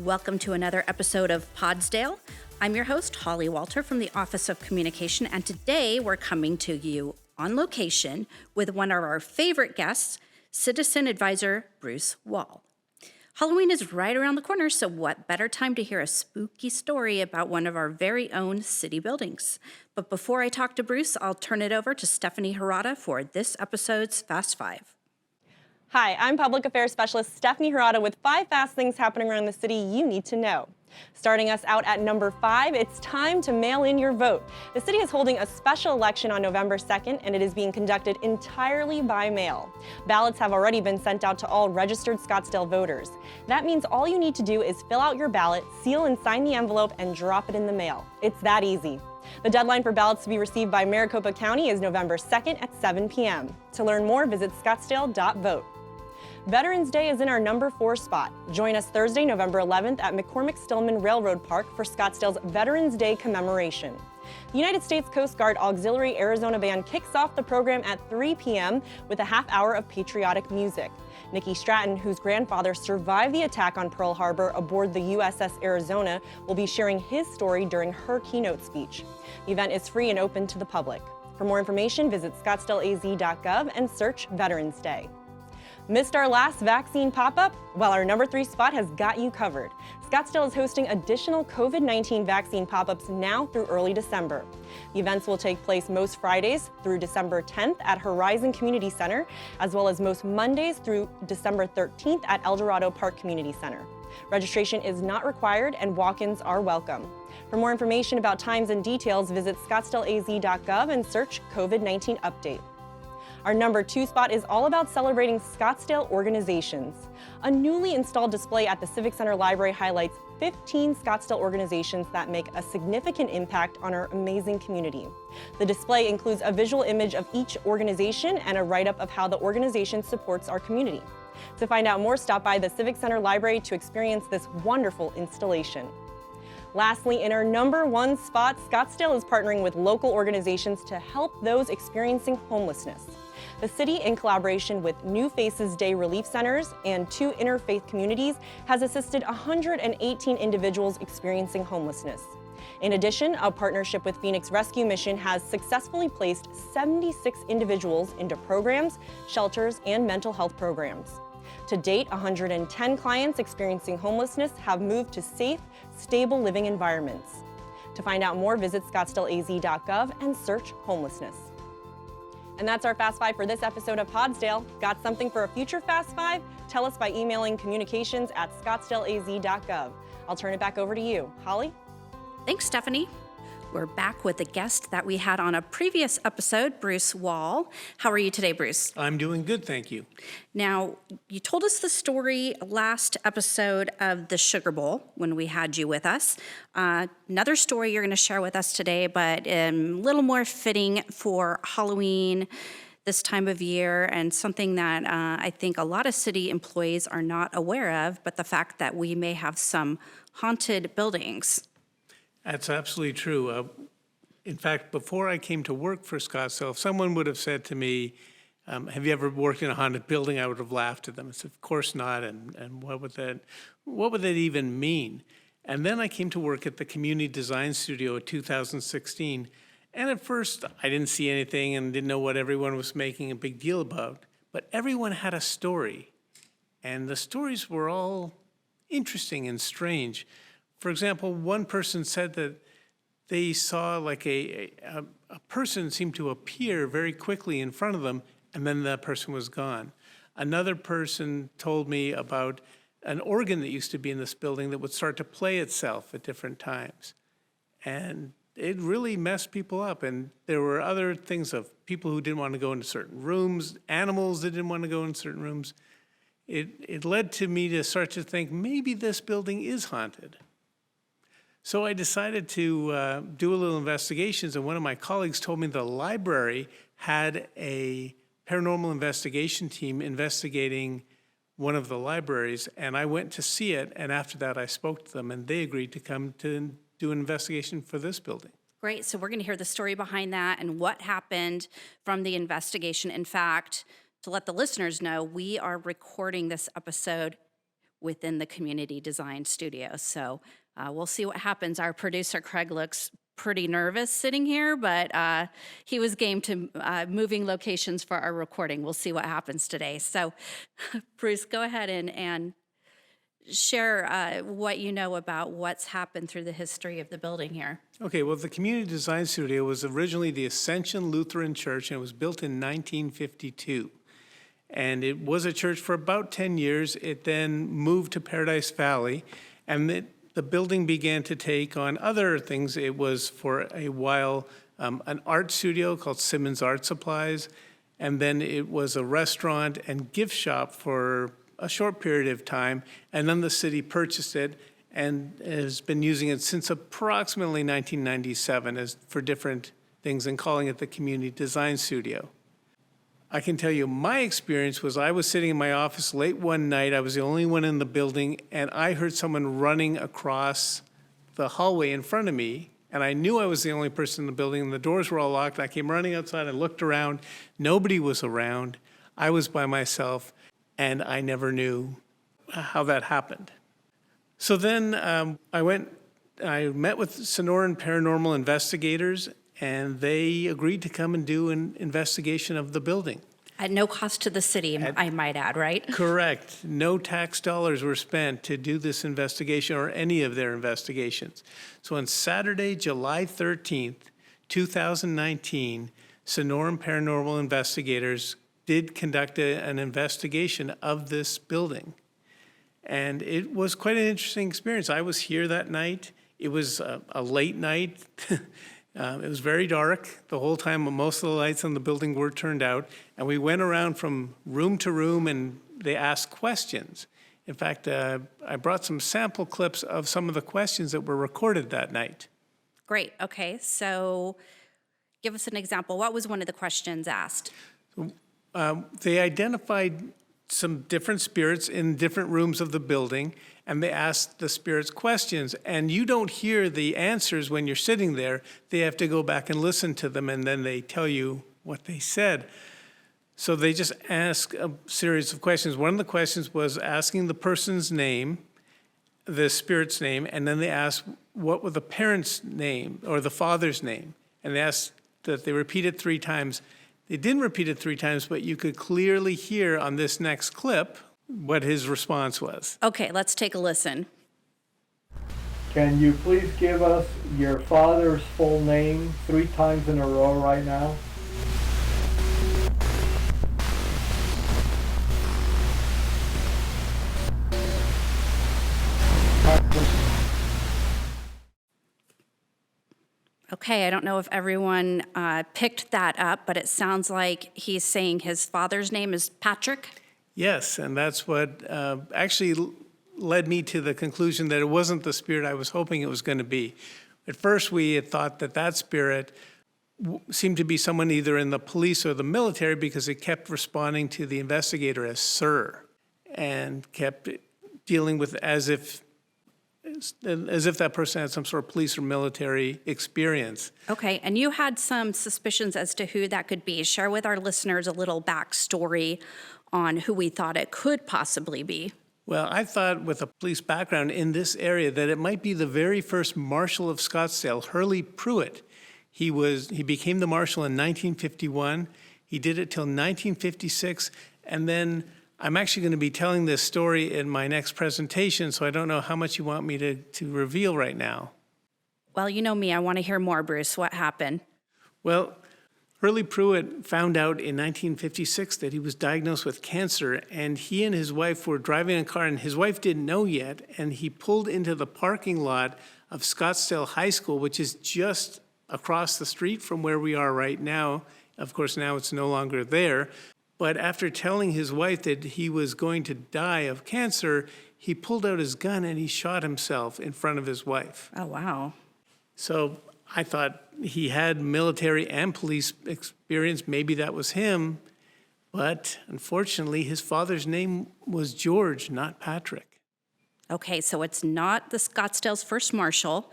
Welcome to another episode of Podsdale. I'm your host, Holly Walter from the Office of Communication, and today we're coming to you on location with one of our favorite guests, Citizen Advisor Bruce Wall. Halloween is right around the corner, so what better time to hear a spooky story about one of our very own city buildings? But before I talk to Bruce, I'll turn it over to Stephanie Hirata for this episode's Fast Five. Hi, I'm Public Affairs Specialist Stephanie Hirata with 5 fast things happening around the city you need to know. Starting us out at number 5, it's time to mail in your vote. The city is holding a special election on November 2nd, and it is being conducted entirely by mail. Ballots have already been sent out to all registered Scottsdale voters. That means all you need to do is fill out your ballot, seal and sign the envelope, and drop it in the mail. It's that easy. The deadline for ballots to be received by Maricopa County is November 2nd at 7 p.m. To learn more, visit scottsdale.vote. Veterans Day is in our number 4 spot. Join us Thursday, November 11th at McCormick-Stillman Railroad Park for Scottsdale's Veterans Day Commemoration. The United States Coast Guard Auxiliary Arizona Band kicks off the program at 3 p.m. with a half hour of patriotic music. Nikki Stratton, whose grandfather survived the attack on Pearl Harbor aboard the USS Arizona, will be sharing his story during her keynote speech. The event is free and open to the public. For more information, visit scottsdaleaz.gov and search Veterans Day. Missed our last vaccine pop-up? Well, our number 3 spot has got you covered. Scottsdale is hosting additional COVID-19 vaccine pop-ups now through early December. The events will take place most Fridays through December 10th at Horizon Community Center, as well as most Mondays through December 13th at El Dorado Park Community Center. Registration is not required and walk-ins are welcome. For more information about times and details, visit scottsdaleaz.gov and search COVID-19 update. Our number 2 spot is all about celebrating Scottsdale organizations. A newly installed display at the Civic Center Library highlights 15 Scottsdale organizations that make a significant impact on our amazing community. The display includes a visual image of each organization and a write-up of how the organization supports our community. To find out more, stop by the Civic Center Library to experience this wonderful installation. Lastly, in our number 1 spot, Scottsdale is partnering with local organizations to help those experiencing homelessness. The city, in collaboration with New Faces Day Relief Centers and 2 interfaith communities, has assisted 118 individuals experiencing homelessness. In addition, a partnership with Phoenix Rescue Mission has successfully placed 76 individuals into programs, shelters, and mental health programs. To date, 110 clients experiencing homelessness have moved to safe, stable living environments. To find out more, visit scottsdaleaz.gov and search homelessness. And that's our Fast Five for this episode of Podsdale. Got something for a future Fast Five? Tell us by emailing communications@scottsdaleaz.gov. I'll turn it back over to you. Holly? Thanks, Stephanie. We're back with the guest that we had on a previous episode, Bruce Wall. How are you today, Bruce? I'm doing good, thank you. Now, you told us the story last episode of the Sugar Bowl when we had you with us. Another story you're going to share with us today, but a little more fitting for Halloween this time of year, and something that I think a lot of city employees are not aware of, but the fact that we may have some haunted buildings. That's absolutely true. In fact, before I came to work for Scottsdale, if someone would have said to me, have you ever worked in a haunted building? I would have laughed at them. I said, of course not, and what would that even mean? And then I came to work at the Community Design Studio in 2016, and at first I didn't see anything and didn't know what everyone was making a big deal about, but everyone had a story, and the stories were all interesting and strange. For example, one person said that they saw like a person seemed to appear very quickly in front of them, and then that person was gone. Another person told me about an organ that used to be in this building that would start to play itself at different times. And it really messed people up. And there were other things of people who didn't want to go into certain rooms, animals that didn't want to go in certain rooms. It led to me to start to think maybe this building is haunted. So I decided to do a little investigations, and one of my colleagues told me the library had a paranormal investigation team investigating one of the libraries, and I went to see it, and after that I spoke to them, and they agreed to come to do an investigation for this building. Great, so we're going to hear the story behind that and what happened from the investigation. In fact, to let the listeners know, we are recording this episode within the community design studio. So we'll see what happens. Our producer, Craig, looks pretty nervous sitting here, but he was game to moving locations for our recording. We'll see what happens today. So Bruce, go ahead and share what you know about what's happened through the history of the building here. Okay, well, the Community Design Studio was originally the Ascension Lutheran Church, and it was built in 1952. And it was a church for about 10 years. It then moved to Paradise Valley, and the building began to take on other things. It was for a while an art studio called Simmons Art Supplies, and then it was a restaurant and gift shop for a short period of time, and then the city purchased it and has been using it since approximately 1997 as for different things and calling it the Community Design Studio. I can tell you my experience was I was sitting in my office late one night. I was the only one in the building, and I heard someone running across the hallway in front of me, and I knew I was the only person in the building, and the doors were all locked. I came running outside and looked around. Nobody was around. I was by myself, and I never knew how that happened. So then I met with Sonoran paranormal investigators, and they agreed to come and do an investigation of the building. At no cost to the city, I might add, right? Correct. No tax dollars were spent to do this investigation or any of their investigations. So on Saturday, July 13th, 2019, Sonoran paranormal investigators did conduct an investigation of this building. And it was quite an interesting experience. I was here that night. It was a late night. It was very dark the whole time. Most of the lights on the building were turned out. And we went around from room to room, and they asked questions. In fact, I brought some sample clips of some of the questions that were recorded that night. Great. Okay. So give us an example. What was one of the questions asked? They identified some different spirits in different rooms of the building, and they asked the spirits questions. And you don't hear the answers when you're sitting there. They have to go back and listen to them, and then they tell you what they said. So they just ask a series of questions. One of the questions was asking the person's name, the spirit's name, and then they asked what was the parent's name or the father's name. And they asked that they repeat it 3 times. They didn't repeat it 3 times, but you could clearly hear on this next clip what his response was. Okay, let's take a listen. Can you please give us your father's full name 3 times in a row right now? Okay, I don't know if everyone picked that up, but it sounds like he's saying his father's name is Patrick. Yes, and that's what actually led me to the conclusion that it wasn't the spirit I was hoping it was going to be. At first, we had thought that that spirit seemed to be someone either in the police or the military because it kept responding to the investigator as sir and kept dealing with as if that person had some sort of police or military experience. Okay, and you had some suspicions as to who that could be. Share with our listeners a little backstory on who we thought it could possibly be. Well, I thought with a police background in this area that it might be the very first marshal of Scottsdale, Hurley Pruitt. He became the marshal in 1951. He did it till 1956, and then I'm actually going to be telling this story in my next presentation, so I don't know how much you want me to reveal right now. Well, you know me, I want to hear more, Bruce. What happened? Well, Hurley Pruitt found out in 1956 that he was diagnosed with cancer, and he and his wife were driving a car, and his wife didn't know yet, and he pulled into the parking lot of Scottsdale High School, which is just across the street from where we are right now. Of course, now it's no longer there. But after telling his wife that he was going to die of cancer, he pulled out his gun and he shot himself in front of his wife. Oh, wow. So I thought he had military and police experience. Maybe that was him. But unfortunately, his father's name was George, not Patrick. Okay, so it's not the Scottsdale's first marshal.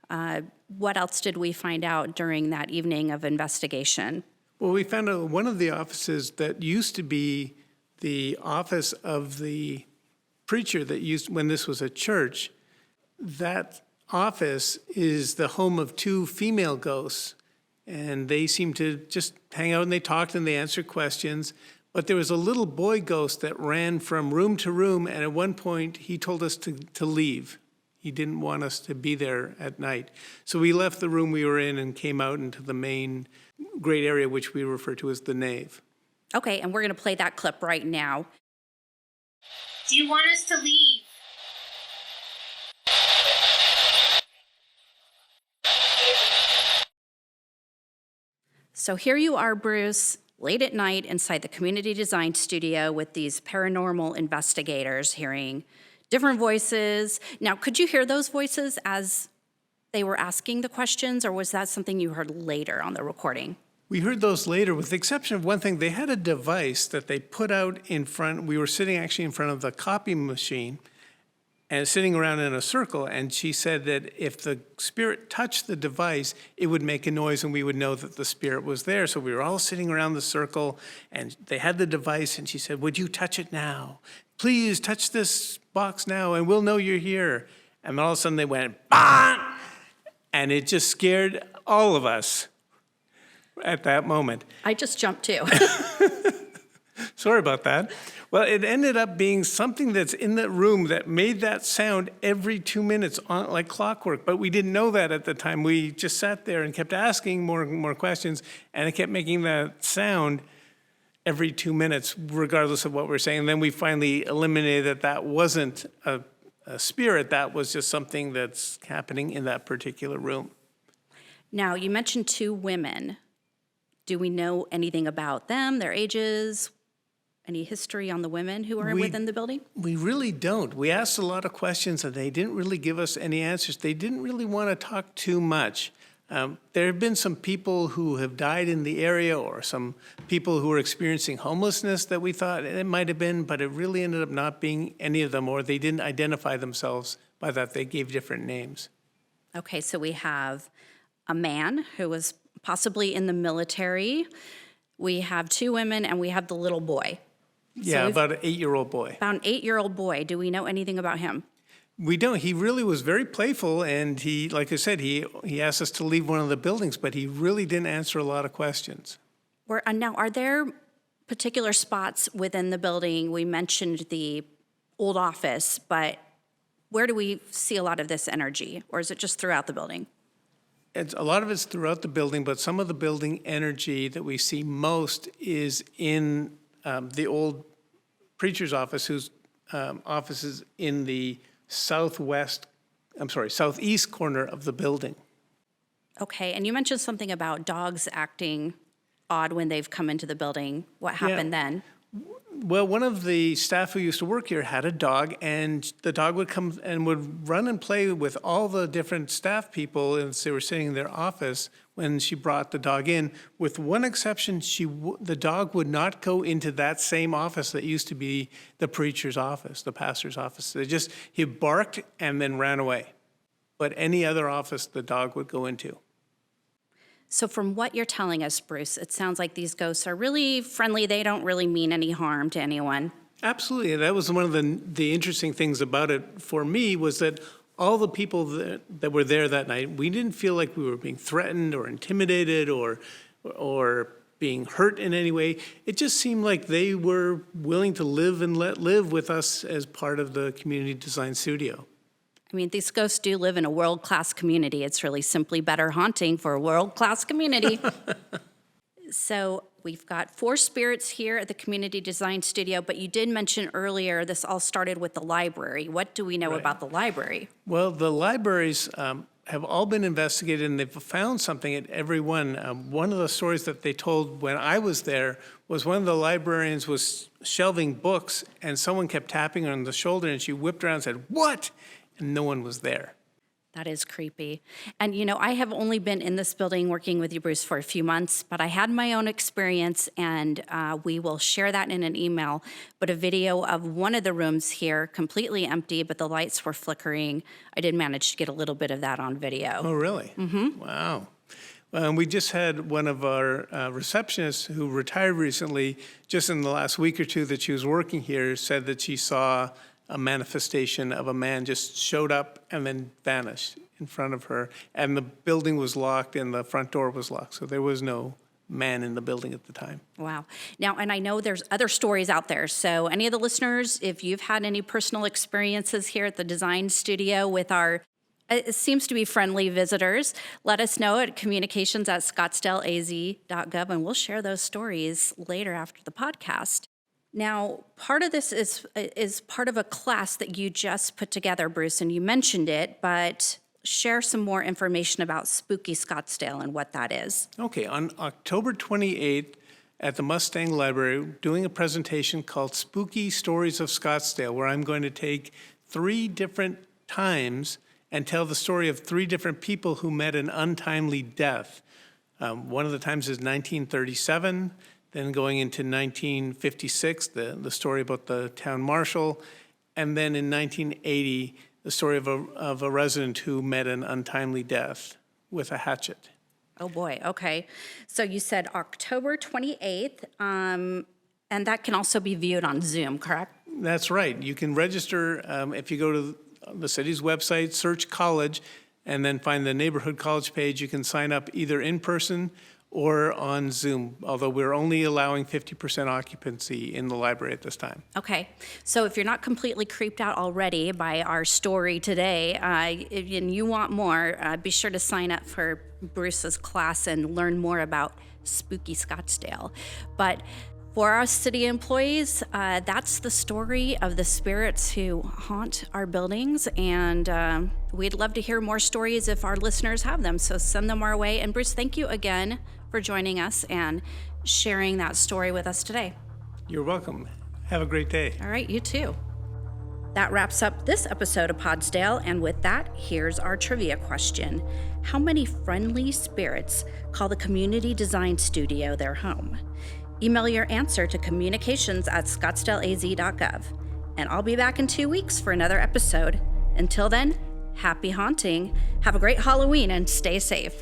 What else did we find out during that evening of investigation? Well, we found out one of the offices that used to be the office of the preacher that used, when this was a church, that office is the home of two female ghosts. And they seemed to just hang out and they talked and they answered questions. But there was a little boy ghost that ran from room to room. And at one point, he told us to leave. He didn't want us to be there at night. So we left the room we were in and came out into the main great area, which we refer to as the nave. Okay, and we're going to play that clip right now. Do you want us to leave? So here you are, Bruce, late at night inside the community design studio with these paranormal investigators hearing different voices. Now, could you hear those voices as they were asking the questions, or was that something you heard later on the recording? We heard those later, with the exception of one thing. They had a device that they put out in front. We were sitting actually in front of the copy machine and sitting around in a circle, and she said that if the spirit touched the device, it would make a noise and we would know that the spirit was there. So we were all sitting around the circle, and they had the device, and she said, would you touch it now? Please touch this box now, and we'll know you're here. And then all of a sudden they went, bah! And it just scared all of us at that moment. I just jumped too. Sorry about that. Well, it ended up being something that's in that room that made that sound every 2 minutes, like clockwork. But we didn't know that at the time. We just sat there and kept asking more questions, and it kept making that sound every 2 minutes, regardless of what we're saying. And then we finally eliminated that wasn't a spirit. That was just something that's happening in that particular room. Now, you mentioned two women. Do we know anything about them, their ages? Any history on the women who are within the building? We really don't. We asked a lot of questions and they didn't really give us any answers. They didn't really want to talk too much. There have been some people who have died in the area, or some people who are experiencing homelessness that we thought it might have been, but it really ended up not being any of them, or they didn't identify themselves by that. They gave different names. Okay, so we have a man who was possibly in the military. We have two women, and we have the little boy. Yeah, about an 8-year-old boy. About an 8-year-old boy. Do we know anything about him? We don't. He really was very playful, and he, like I said, he asked us to leave one of the buildings, but he really didn't answer a lot of questions. Now, are there particular spots within the building? We mentioned the old office, but where do we see a lot of this energy, or is it just throughout the building? A lot of it's throughout the building, but some of the building energy that we see most is in the old preacher's office, whose office is in the southeast corner of the building. Okay, and you mentioned something about dogs acting odd when they've come into the building. What happened then? Well, one of the staff who used to work here had a dog, and the dog would come and would run and play with all the different staff people as they were sitting in their office when she brought the dog in. With one exception, the dog would not go into that same office that used to be the preacher's office, the pastor's office. He barked and then ran away. But any other office the dog would go into. So from what you're telling us, Bruce, it sounds like these ghosts are really friendly. They don't really mean any harm to anyone. Absolutely. That was one of the interesting things about it for me, was that all the people that were there that night, we didn't feel like we were being threatened or intimidated or being hurt in any way. It just seemed like they were willing to live and let live with us as part of the community design studio. I mean, these ghosts do live in a world-class community. It's really simply better haunting for a world-class community. So we've got 4 spirits here at the Community Design Studio, but you did mention earlier this all started with the library. What do we know about the library? Well, the libraries have all been investigated, and they've found something at every one. One of the stories that they told when I was there was one of the librarians was shelving books, and someone kept tapping her on the shoulder, and she whipped around and said, "What?" And no one was there. That is creepy. And, you know, I have only been in this building working with you, Bruce, for a few months, but I had my own experience, and we will share that in an email. But a video of one of the rooms here, completely empty, but the lights were flickering. I did manage to get a little bit of that on video. Oh, really? Mm-hmm. Wow. We just had one of our receptionists who retired recently, just in the last week or two that she was working here, said that she saw a manifestation of a man just showed up and then vanished in front of her. And the building was locked and the front door was locked. So there was no man in the building at the time. Wow. Now, and I know there's other stories out there. So any of the listeners, if you've had any personal experiences here at the design studio with our, it seems to be friendly visitors, let us know at communications@scottsdaleaz.gov, and we'll share those stories later after the podcast. Now, part of this is part of a class that you just put together, Bruce, and you mentioned it, but share some more information about Spooky Scottsdale and what that is. Okay, on October 28th at the Mustang Library, doing a presentation called Spooky Stories of Scottsdale, where I'm going to take 3 different times and tell the story of 3 different people who met an untimely death. One of the times is 1937, then going into 1956, the story about the town marshal, and then in 1980, the story of a resident who met an untimely death with a hatchet. Oh, boy. Okay. So you said October 28th, and that can also be viewed on Zoom, correct? That's right. You can register if you go to the city's website, search college, and then find the neighborhood college page. You can sign up either in person or on Zoom, although we're only allowing 50% occupancy in the library at this time. Okay. So if you're not completely creeped out already by our story today, and you want more, be sure to sign up for Bruce's class and learn more about Spooky Scottsdale. But for our city employees, that's the story of the spirits who haunt our buildings, and we'd love to hear more stories if our listeners have them, so send them our way. And Bruce, thank you again for joining us and sharing that story with us today. You're welcome. Have a great day. All right, you too. That wraps up this episode of Podsdale, and with that, here's our trivia question. How many friendly spirits call the community design studio their home? Email your answer to communications@scottsdaleaz.gov, and I'll be back in 2 weeks for another episode. Until then, happy haunting, have a great Halloween, and stay safe.